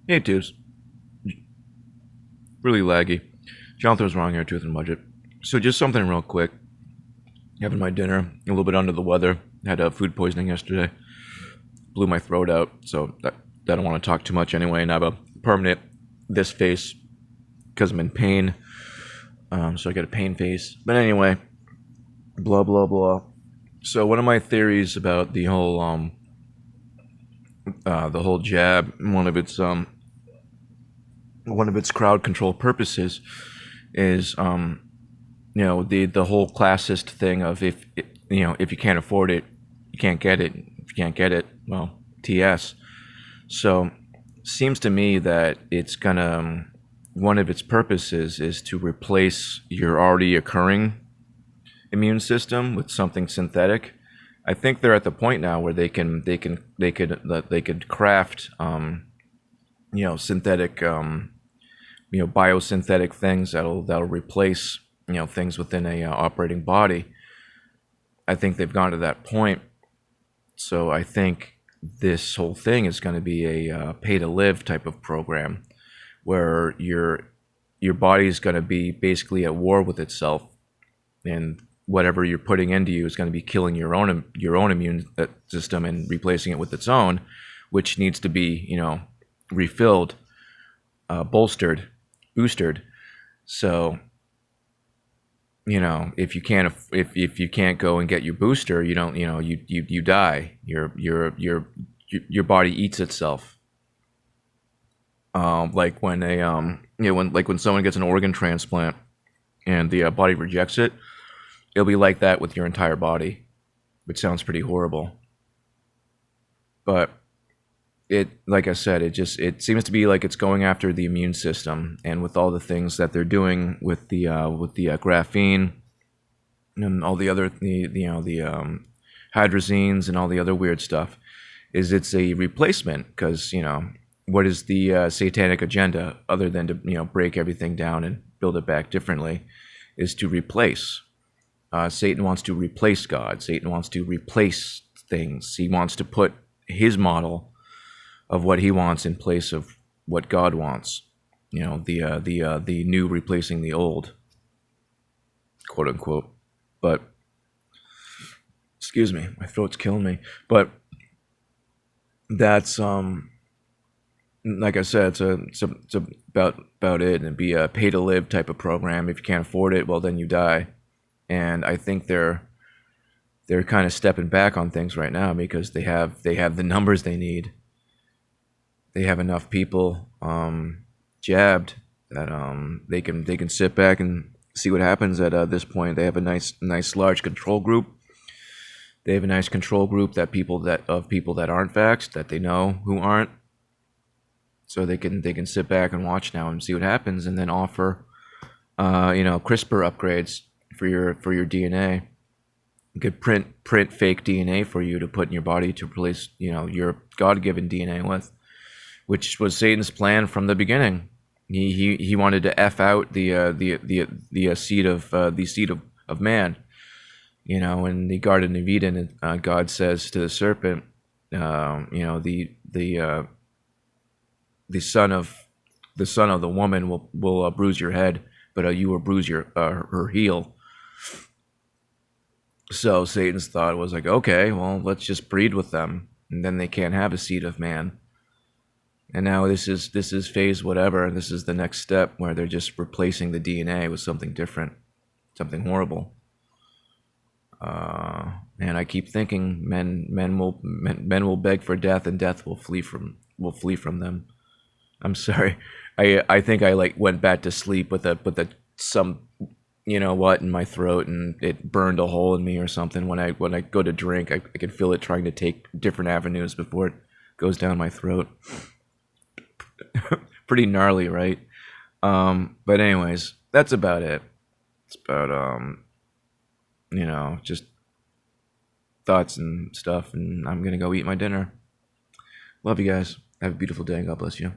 Hey, dudes. Really laggy. Jonathan was wrong here, truth and budget. So just something real quick. Having my dinner, a little bit under the weather. Had food poisoning yesterday. Blew my throat out, so I don't want to talk too much anyway. And I have a permanent this face because I'm in pain. So I got a pain face. But anyway, blah blah blah. So one of my theories about the whole jab, one of its crowd control purposes is the whole classist thing of if you can't afford it, you can't get it. If you can't get it, well, TS. So seems to me that it's gonna one of its purposes is to replace your already occurring immune system with something synthetic. I think they're at the point now where they could craft synthetic biosynthetic things that'll replace things within a operating body. I think they've gone to that point. So I think this whole thing is going to be a pay to live type of program where your body is going to be basically at war with itself, and whatever you're putting into you is going to be killing your own immune system and replacing it with its own, which needs to be refilled, bolstered, boosted. So if you can't go and get your booster, you don't you die. Your body eats itself. Like when when someone gets an organ transplant and the body rejects it, it'll be like that with your entire body, which sounds pretty horrible. But like I said, it seems to be like it's going after the immune system, and with all the things that they're doing with the graphene and all the other the hydrazines and all the other weird stuff, is it's a replacement because what is the satanic agenda other than to break everything down and build it back differently, is to replace. Satan wants to replace God. Satan wants to replace things. He wants to put his model of what he wants in place of what God wants. The new replacing the old, quote unquote. But excuse me, my throat's killing me. But that's like I said, it's about it, and be a pay to live type of program. If you can't afford it, well then you die. And I think they're kind of stepping back on things right now because they have the numbers they need. They have enough people jabbed that they can sit back and see what happens at this point. They have a nice large control group. They have a nice control group of people that aren't vaxxed, that they know who aren't. So they can sit back and watch now and see what happens, and then offer CRISPR upgrades for your DNA. You could print fake DNA for you to put in your body to replace your God-given DNA with, which was Satan's plan from the beginning. He wanted to f out the seed of man. In the Garden of Eden, God says to the serpent, the son of the woman will bruise your head, but you will bruise her heel. So Satan's thought was like, okay, well, let's just breed with them, and then they can't have a seed of man. And now this is phase whatever. This is the next step where they're just replacing the DNA with something different, something horrible. And I keep thinking men will beg for death, and death will flee from them. I'm sorry. I think I went back to sleep with some in my throat, and it burned a hole in me or something. When I go to drink, I can feel it trying to take different avenues before it goes down my throat. Pretty gnarly, right? But anyways, that's about it. It's about just thoughts and stuff, and I'm gonna go eat my dinner. Love you guys. Have a beautiful day, and God bless you.